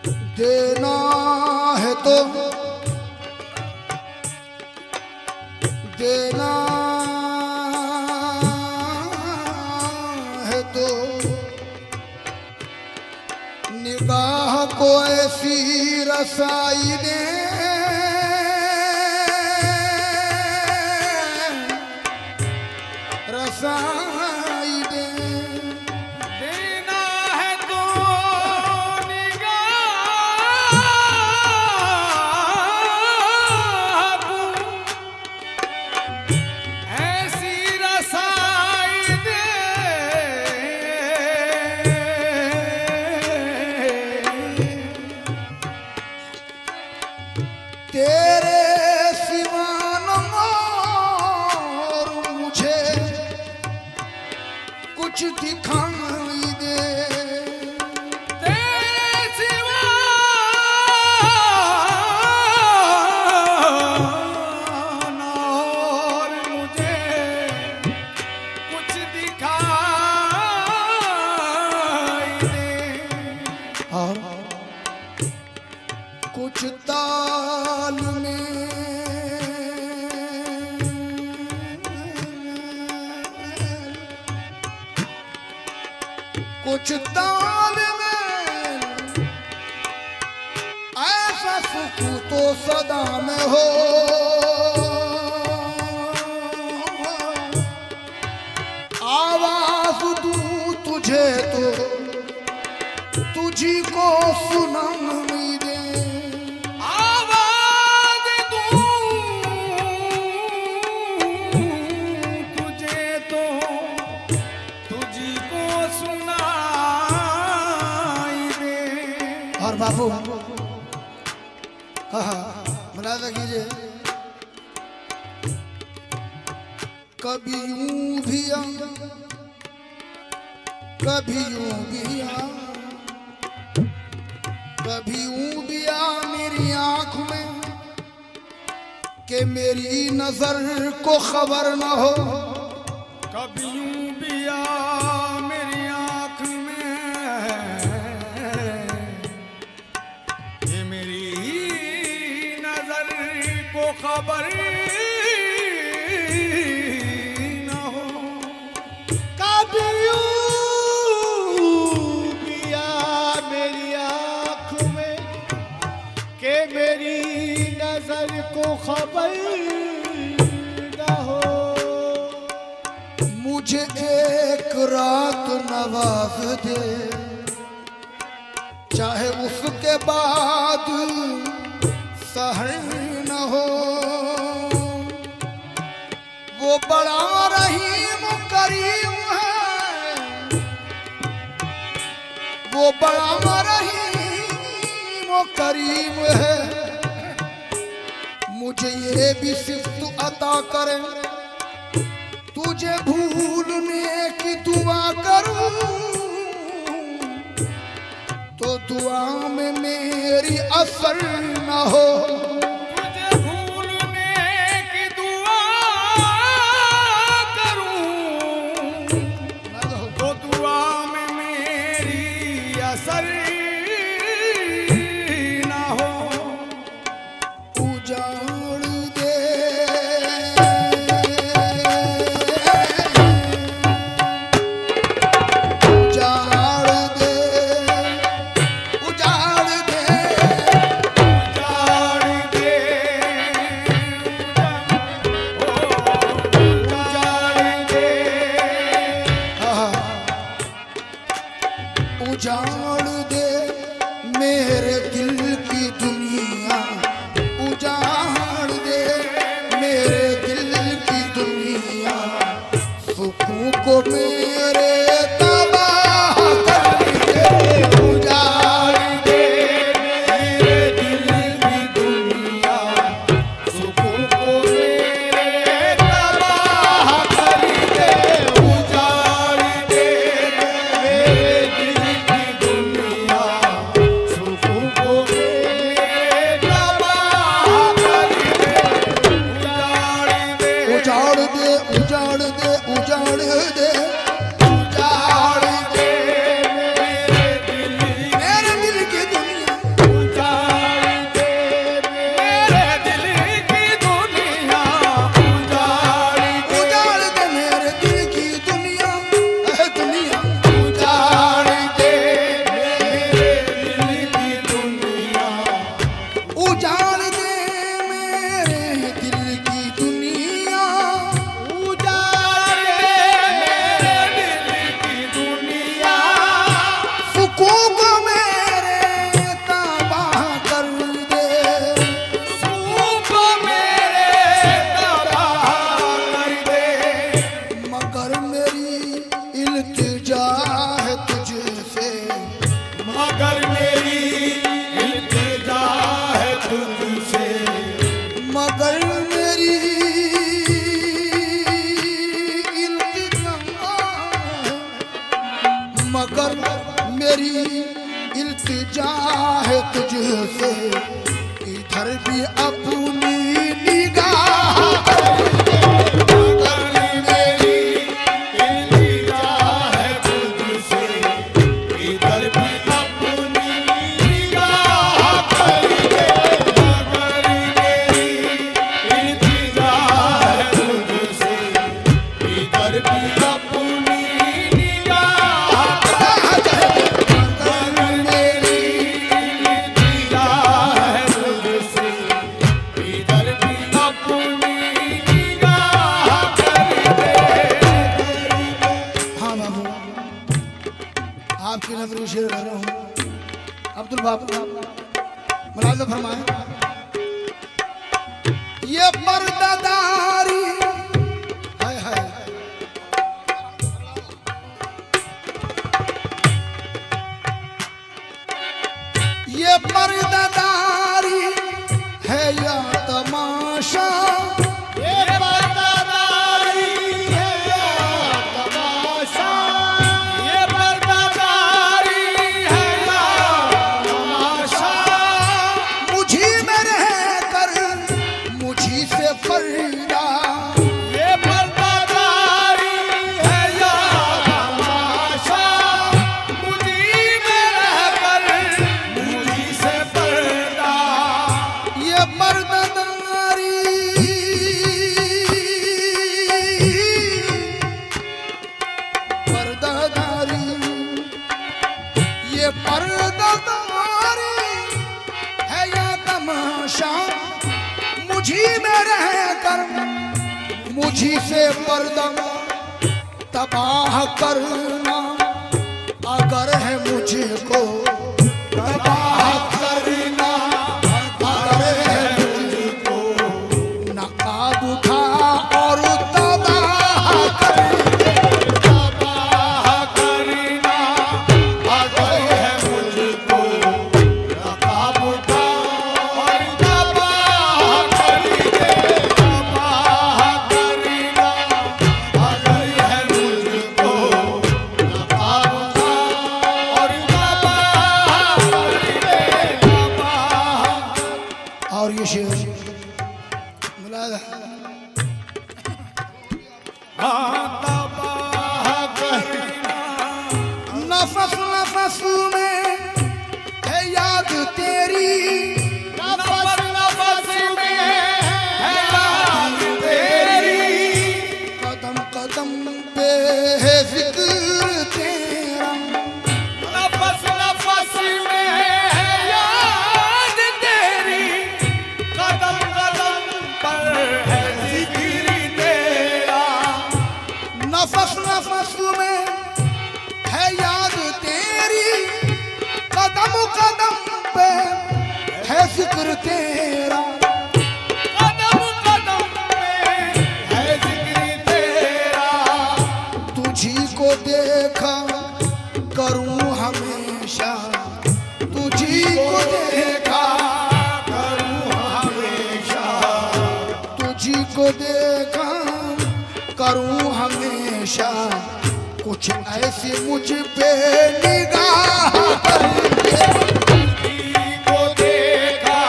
देना है तो देना है तो निगाह को ऐसी रसाई दे रसाई दे। देना है तो निगाह को ऐसी रसाई दे। तेरे सिवा न और मुझे कुछ दिखाई दे। तेरे सिवा न और मुझे कुछ दिखाई दे। और कुछ ताल में कुछ ताल में ऐसा सुख तो सदा में हो। आवाज दूं तुझे तो तुझी को सुनाई दे। आवाज दूं तुझे तो तुझी को सुनाई दे। और बाबू मुलाजा कीजिए। कभी यूं भी आ कभी यूं भी आ कभी यूं भी आ मेरी आंख में कि मेरी नजर को खबर न हो। कभी यूं भी आ मेरी आंख में ये मेरी नजर को खबर न हो। कभी यूं भी आ मेरी आंख में कि मेरी नजर को खबर न हो। मुझे एक रात नवाज दे चाहे उसके बाद सहर न हो। वो बड़ा रहीम करीम है वो बड़ा रहीम करीम है। मुझे ये भी सिर्फ अता करे तुझे भूलने की दुआ करूं तो दुआ में मेरी असर न हो। तुझे भूलने की दुआ करूं तो दुआ में मेरी असर न हो। उजाड़ दे उजाड़ दे उजाड़ दे उजाड़ दे उजाड़ दे उजाड़ दे मेरे दिल की दुनिया। उजाड़ दे मेरे दिल की दुनिया। सुकून को मेरे तबाह कर दे। उजाड़ दे मेरे दिल की दुनिया। सुकून को मेरे तबाह कर दे। उजाड़ दे मेरे दिल की दुनिया। सुकून को मेरे तबाह सूख मेरे तबाह कर दे, सूख मेरे तबाह कर दे, मगर मेरी इल्तिजा है तुझसे, मगर मेरी इल्तिजा है तुझसे, मगर मेरी इल्तिजा है, मगर मेरी इल्तिजा है तुझसे, इधर भी अपनी निगाह मगर मेरी इल्तिजा है तुझसे, इधर भी अपनी निगाह कर दे, मगर मेरी इल्तिजा है तुझसे, इधर भी अपनी निगाह कर दे, मगर मेरी इल्तिजा है तुझसे, इधर भी अपनी निगाह कर दे। हाँ बाबू, आपकी नजर शेर कर रहा हूँ। अब्दुल बाबू मुलाज़ा फरमाए, ये पर्दादारी हाय हाय, ये पर्दादारी है या तमाशा, ये पर्दादारी है या तमाशा, ये पर्दादारी है या तमाशा, मुझी में रह कर मुझी से पर्दा, ये पर्दादारी है या तमाशा, मुझी में रहकर मुझी से पर्दा, ये पर्दादारी पर्दादारी, ये पर्दादारी है या तमाशा, मुझी में रह कर मुझी से पर्दा तबाह करना, अगर है मुझको तबाह करना, अगर है मुझको नकाब उठा और तबाह कर दे, तबाह करना, अगर है मुझको नकाब उठा और तबाह कर दे, तबाह करना, अगर है मुझको नकाब उठा और तबाह कर दे, तबाह। और ये शेर मुलाज़ा, तबाह करना, नफस नफस में है याद तेरी, नफस नफस में है याद तेरी, कदम कदम पे है जिक्र तेरा, नफस नफस में है याद तेरी, कदम कदम पर है जिक्र तेरा, नफस नफस में है याद तेरी, कदम कदम पे है जिक्र तेरा, कदम कदम पे है जिक्र तेरा, तुझी को देखा करूं हमेशा, तुझी को देखा करूं हमेशा, तुझी को देखा करूं हमेशा, कुछ ऐसी मुझ पे निगाह कर दे, को देखा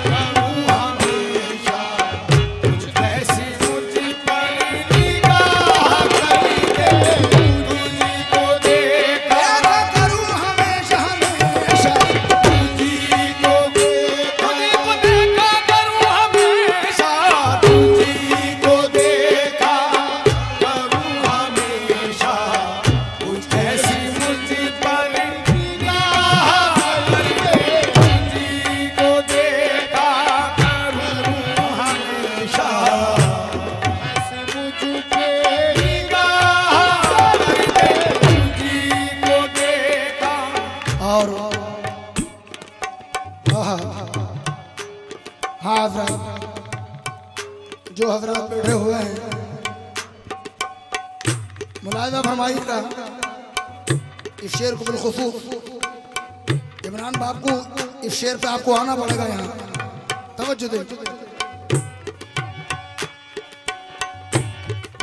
करूं हमेशा, कुछ ऐसी मुझ पर निगाह कर दे, तुझको देखा करूं हमेशा हमेशा, तुझको देखा करूं हमेशा, तुझको देखा करूं हमेशा, कुछ ऐसी मुझ पर और हाँ हजरत, जो हजरत बैठे हुए हैं मुलाहिजा फरमाइएगा। इस शेर को बिलखुसूस इमरान बाप को, इस शेर पे आपको आना पड़ेगा, यहाँ तवज्जो दे।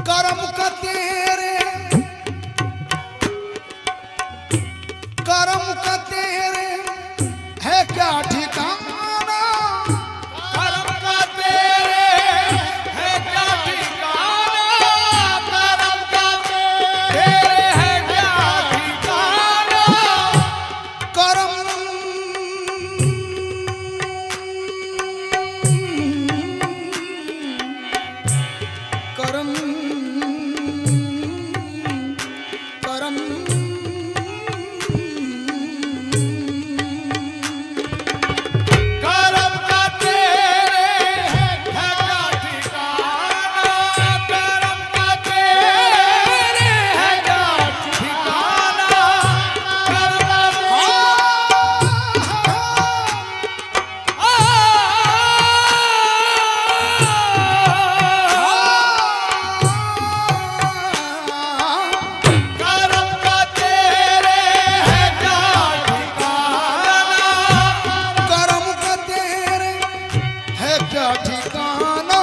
करम का तेरे, करम का तेरे है क्या ठिकाना, करम का तेरे है क्या ठिकाना, करम का तेरे है क्या ठिकाना, करम करम करम करम का तेरे है क्या ठिकाना, करम का तेरे है क्या ठिकाना, करम का करम का तेरे है क्या ठिकाना, करम का तेरे है क्या ठिकाना,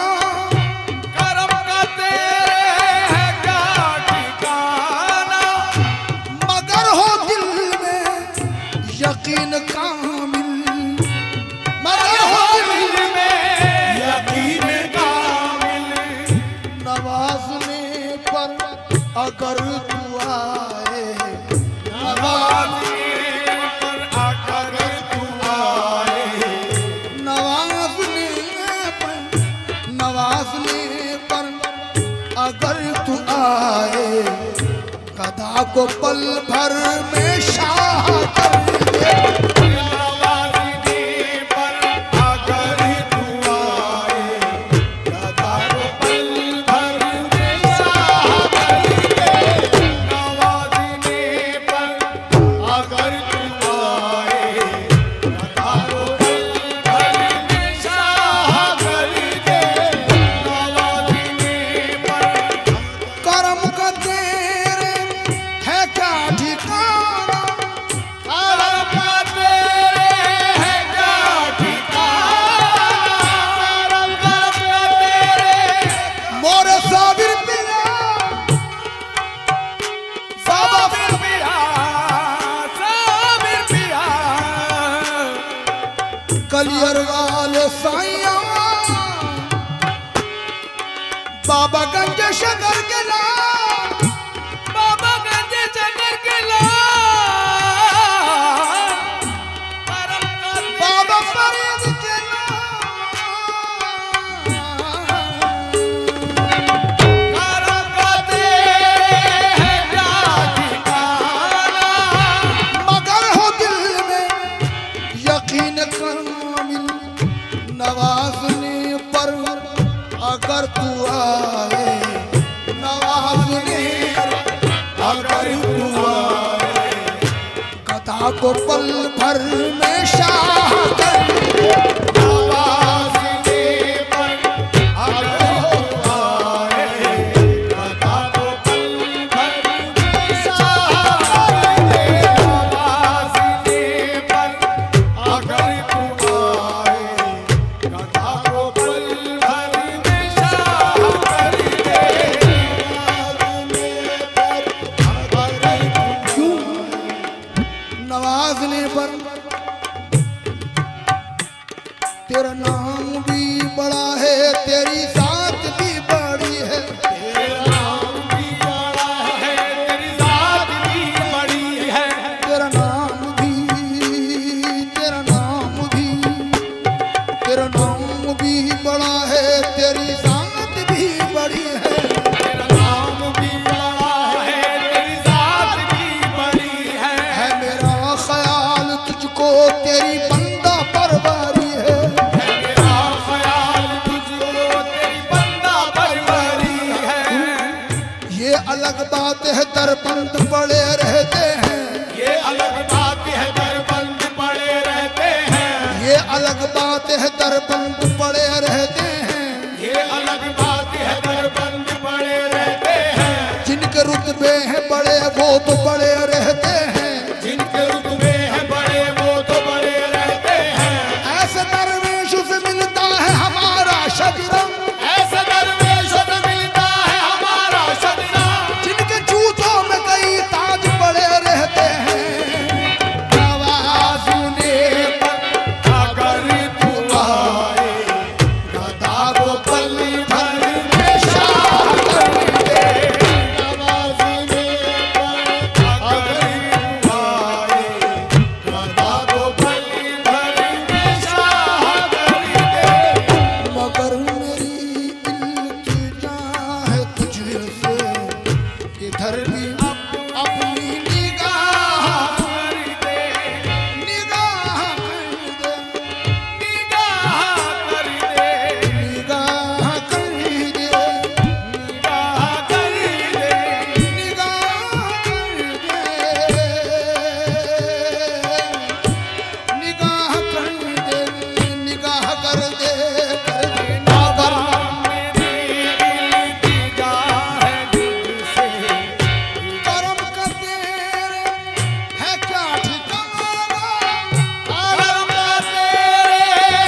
करम का तेरे है क्या ठिकाना, मगर हो दिल में यकीन कामिल, मगर हो दिल में यकीन कामिल, नवाजने पर अगर तू आए, नवाज़ने पर अगर तू आए, नवाजने पर अगर तू आए, गदा को पल भर में शाह कर दे। नवाज़ने पर अगर तू आए, गदा को पल भर में शाह कर दे, नवाज़ने पर अगर तू आए, गदा को पल भर में शाह कर दे, नवाज़ने पर करम का तेरे है क्या ठिकाना, करम का तेरे है क्या ठिकाना, करम का तेरे मोरे साबिर पिया साबिर पिया, साबिर पिया, कलियर वाले साइया, बाबा गंज शगर के लाल, बाबा गंज जगर के लाल, करम का बाबा फरीद के लाल, करम का तेरे है क्या ठिकाना, मगर हो दिल में यकीन कामिल, नवाजने पर अगर तू आए, नवाजने अगर तू आए, कथा को पल भर में शाह कर दे। नवाज़ने पर अगर तू आए, गदा को पल भर में शाह कर दे, नवाज़ने पर अगर तू आए, गदा को पल भर में शाह कर दे, नवाजने पर तेरा नाम भी बड़ा है, तेरी जात भी बड़ी है, तेरा नाम भी बड़ा है, तेरी ज़ात भी बड़ी है, तेरा नाम भी, तेरा नाम भी, तेरा नाम भी बड़ा है, तेरी जात भी बड़ी है, तेरा नाम भी बड़ा है, तेरी ज़ात भी बड़ी है मेरा ख्याल तुझको तेरी बंदा परवारी है, मेरा ख्याल तुझको तेरी बंदा परवरी है, ये अलग बात है दरबंद पड़े रहते हैं, ये अलग बात है दर बात है दरबंद पड़े रहते हैं, ये अलग बात है दरबंद पड़े रहते हैं, जिनके रुतबे हैं बड़े वो तो बड़े रहते हैं, जिनके रुतबे हैं बड़े वो तो बड़े रहते हैं। ऐसे दरवेश से मिलता है हमारा शजरा, ऐसे दरवेशों से मिलता है हमारा शजरा, जिनके जूतों में कई ताज पड़े रहते हैं। नवाज़ने पर अगर तू आए गदा को पल भर में शाह कर दे। नवाज़ने पर अगर तू आए गदा को पल भर में शाह कर दे। मगर मेरी इल्तिजा है तुझसे, इधर भी अपनी निगाह कर दे, निगाह कर दे, निगाह कर दे, निगाह कर दे, निगाह कर दे, निगाह कर दे, निगाह कर दे, मेरी इल्तिजा है तुझसे, करम कर तेरे है क्या ठिकाना, करम तेरे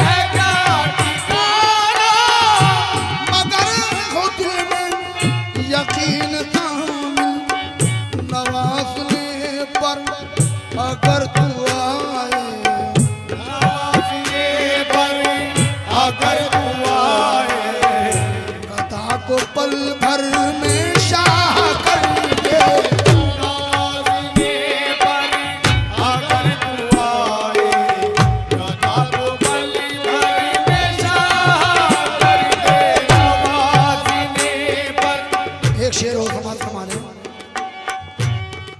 है क्या ठिकाना, मगर खुद में यकीन था नवाज़ने पर अगर तू आए। नवाज़ने पर अगर तू आए गदा को पल भर में शाह कर दे। नवाज़ने पर अगर तू आए गदा को पल भर में शाह कर दे। नवाज़ने पर एक शेर और समाने,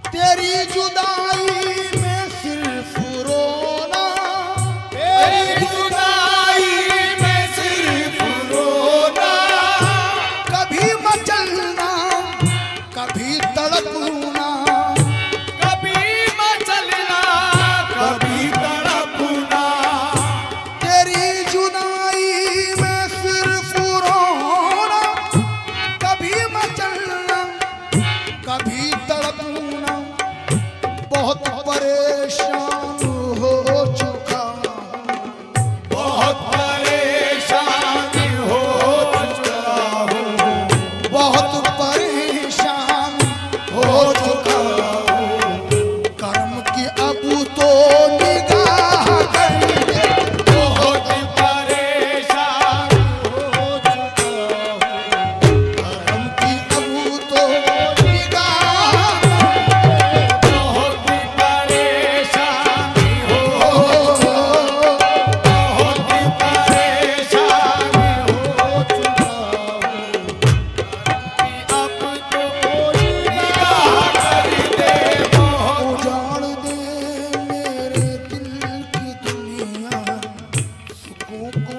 तेरी जुदाई में सिर्फ रोना, तेरी जुदाई में सिर्फ रोना, कभी मचलना कभी तड़पना, कभी मचलना कभी तड़पना, तेरी जुदाई में सिर्फ रोना, कभी मचलना कभी तड़पना, बहुत परेशान हो चुका, बहुत परेशान हो चुका हूँ, बहुत परेशान हो चुका, कर्म की अब तो निगाह कर दे। बहुत परेशान हो चुका हूँ, कर्म की अब तो निगाह बहुत परेशान हो, बहुत परेशान हो चुका हूँ, अब तो निगाह कर दे। बहुत उजाड़ दे मेरे दिल की दुनिया, सुकून को